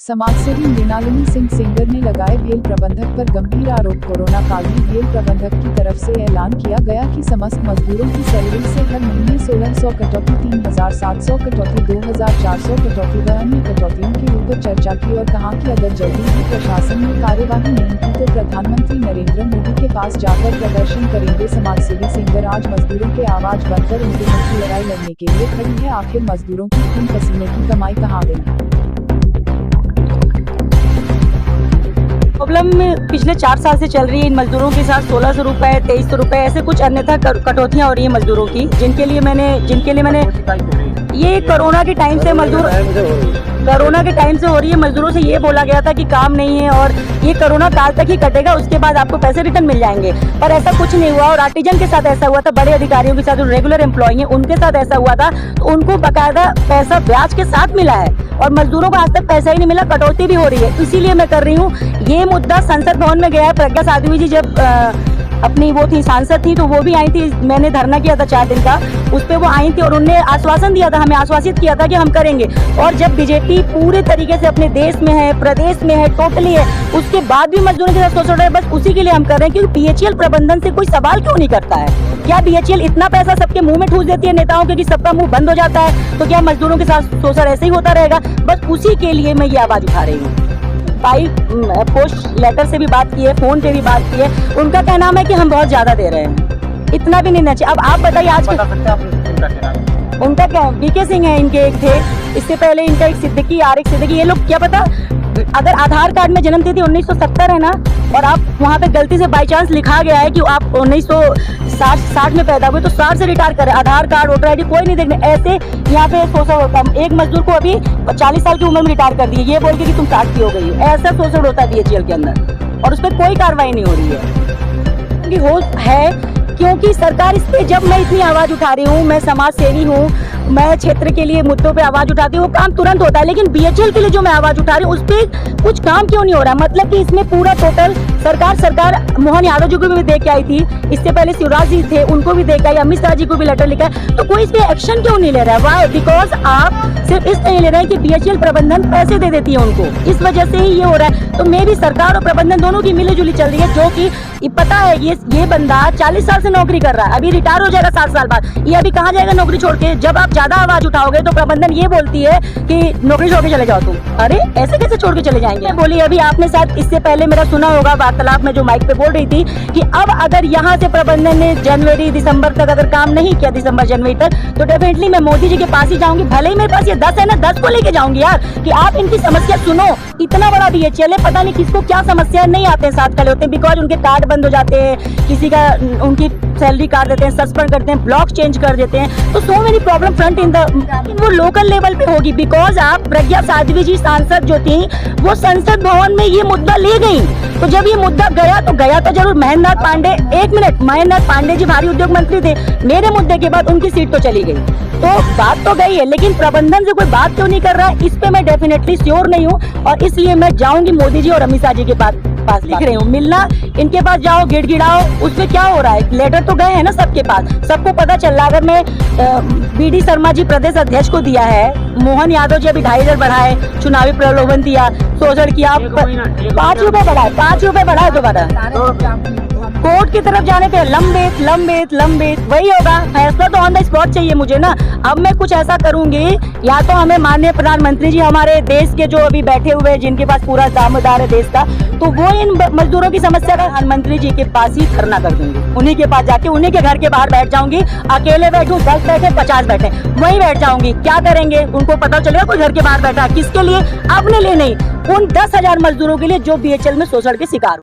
समाजसेवी मृणालिनी सिंह सेंगर ने लगाए भेल प्रबंधक पर गंभीर आरोप। कोरोना काल में भेल प्रबंधक की तरफ से ऐलान किया गया कि समस्त मजदूरों की सैलरी से हर महीने 1600 कटौती, 3700 कटौती, 2400 कटौती व अन्य कटौतियों के ऊपर चर्चा की और कहा कि अगर जल्दी ही प्रशासन ने कार्यवाही नहीं की तो प्रधानमंत्री नरेंद्र मोदी के पास जाकर प्रदर्शन करेंगे। समाजसेवी सेंगर आज मजदूरों के आवाज बनकर उनके मुख की लड़ाई लड़ने के लिए खड़ी है। आखिर मजदूरों की खून पसीने की कमाई कहाँ गई? प्रॉब्लम पिछले 4 साल से चल रही है। इन मजदूरों के साथ 1600 रुपए, 2300 रुपए ऐसे कुछ अन्यथा कटौतियां हो रही है मजदूरों की, जिनके लिए मैंने ये कोरोना के टाइम से हो रही है। मजदूरों से ये बोला गया था कि काम नहीं है और ये कोरोना काल तक ही कटेगा, उसके बाद आपको पैसे रिटर्न मिल जाएंगे, पर ऐसा कुछ नहीं हुआ। और आर्टिजन के साथ ऐसा हुआ था, बड़े अधिकारियों के साथ जो रेगुलर एम्प्लॉय हैं उनके साथ ऐसा हुआ था, तो उनको बकायदा पैसा ब्याज के साथ मिला है और मजदूरों को आज तक पैसा ही नहीं मिला, कटौती भी हो रही है। इसीलिए मैं कर रही हूँ ये मुद्दा। संसद भवन में गया है, प्रज्ञा साध्वी जी जब अपनी वो थी सांसद थी तो वो भी आई थी, मैंने धरना किया था 4 दिन का, उस पर वो आई थी और उन्होंने आश्वासन दिया था, हमें आश्वासित किया था कि हम करेंगे। और जब बीजेपी पूरे तरीके से अपने देश में है, प्रदेश में है, टोटली है, उसके बाद भी मजदूरों के साथ सोच रहे हैं। बस उसी के लिए हम कर रहे हैं क्योंकि बीएचईएल प्रबंधन से कोई सवाल क्यों नहीं करता है? क्या बीएचईएल इतना पैसा सबके मुंह में ठूस देती है नेताओं के कि सबका मुंह बंद हो जाता है? तो क्या मजदूरों के साथ शोषण ऐसे ही होता रहेगा? बस उसी के लिए मैं ये आवाज उठा रही हूँ। पोस्ट लेटर से भी बात की है, फोन पे भी बात की है, उनका कहना है कि हम बहुत ज्यादा दे रहे हैं, इतना भी नहीं चाहिए। अब आप बताइए आज उनका क्या, बीके सिंह है इनके एक थे, इससे पहले इनका एक सिद्दीकी, आरिफ सिद्दीकी, ये लोग क्या पता अगर आधार कार्ड में जन्म तिथि 1970 है ना और आप वहाँ पे गलती से बाई चांस लिखा गया है कि आप 1960 में पैदा हुए तो 60 से रिटायर करें, आधार कार्ड, वोटर आईडी कोई नहीं देखने, ऐसे यहाँ पे शोषण होता है। एक मजदूर को अभी 40 साल की उम्र में रिटायर कर दिए, ये बोल के कि तुम 60 की हो गई हो, ऐसा शोषण होता है बीएचईएल के अंदर और उस पर कोई कार्रवाई नहीं हो रही है। क्योंकि सरकार इस पे, जब मैं इतनी आवाज उठा रही हूँ, मैं समाज सेवी हूँ, मैं क्षेत्र के लिए मुद्दों पे आवाज उठाती हूँ, वो काम तुरंत होता है, लेकिन बीएचईएल के लिए जो मैं आवाज उठा रही हूँ उस पे कुछ काम क्यों नहीं हो रहा? मतलब कि इसमें पूरा टोटल सरकार मोहन यादव जी को भी दे के आई थी, इससे पहले शिवराज जी थे उनको भी दे के आई, अमित शाह जी को भी लेटर लिखा है, तो कोई इस पे एक्शन क्यों नहीं ले रहा है? वाई? बिकॉज आप सिर्फ इसलिए ले रहे हैं कि बीएचईएल प्रबंधन पैसे दे देती है उनको, इस वजह से ही ये हो रहा है। तो मेरी सरकार और प्रबंधन दोनों की मिली जुली चल रही है, जो कि पता है ये बंदा 40 साल से नौकरी कर रहा है, अभी रिटायर हो जाएगा 7 साल बाद, ये अभी कहाँ जाएगा नौकरी छोड़ के? जब आप ज्यादा आवाज उठाओगे तो प्रबंधन ये बोलती है कि नौकरी छोड़ के चले जाओ तुम। अरे ऐसे कैसे छोड़ के चले जाएंगे? बोली अभी आपने शायद इससे पहले मेरा सुना होगा वार्तालाप में जो माइक पे बोल रही थी कि अब अगर यहाँ से प्रबंधन ने जनवरी दिसंबर तक अगर काम नहीं किया, दिसंबर जनवरी तक, तो डेफिनेटली मैं मोदी जी के पास ही जाऊंगी। भले ही मेरे पास ये 10 है ना, 10 को लेके जाऊंगी यार, कि आप इनकी समस्या सुनो। इतना बड़ा बीएचईएल है, पता नहीं किसको क्या समस्या, नहीं आते हैं, साथ खड़े होते हैं, बिकॉज उनके कार्ड बंद हो जाते हैं, किसी का उनकी सैलरी काट देते हैं, सस्पेंड करते हैं, ब्लॉक चेंज कर देते हैं, तो so many problem front in the वो लोकल लेवल पे होगी। बिकॉज आप प्रज्ञा साध्वी जी सांसद जो थी वो संसद भवन में ये मुद्दा ले गई, तो जब ये मुद्दा गया तो जरूर। महेंद्र पांडे, एक मिनट, महेंद्र पांडे जी भारी उद्योग मंत्री थे, मेरे मुद्दे के बाद उनकी सीट तो चली गई, तो बात तो गई है, लेकिन प्रबंधन से कोई बात क्यों नहीं कर रहा है? इस पे मैं डेफिनेटली श्योर नहीं हूँ और इसलिए मैं जाऊंगी मोदी जी और अमित शाह जी के पास लिख रही हूँ, मिलना, इनके पास जाओ, गिड़गिड़ाओ, उसमें क्या हो रहा है? लेटर तो गए हैं ना सबके पास, सबको पता चल रहा। अगर मैं बीडी शर्मा जी प्रदेश अध्यक्ष को दिया है, मोहन यादव जी अभी 2.5 बढ़ाए, चुनावी प्रलोभन दिया, शोषण किया, 5 रुपए बढ़ाए, 5 रुपए बढ़ाए दोबारा, कोर्ट की तरफ जाने पे लंबित वही होगा। फैसला तो ऑन द स्पॉट चाहिए मुझे ना। अब मैं कुछ ऐसा करूंगी, या तो हमें माननीय प्रधानमंत्री जी, हमारे देश के जो अभी बैठे हुए हैं जिनके पास पूरा दामोदार है देश का, तो वो इन मजदूरों की समस्या का प्रधानमंत्री जी के पास ही धरना कर दूंगी, उन्हीं के पास जाके, उन्हीं के घर के बाहर बैठ जाऊंगी, अकेले बैठूं, 10 बैठे, 50 बैठे, वहीं बैठ जाऊंगी। क्या करेंगे? उनको पता चलेगा कोई घर के बाहर बैठा, किसके लिए? अपने लिए नहीं, उन 10,000 मजदूरों के लिए जो बीएचईएल में शोषण के शिकार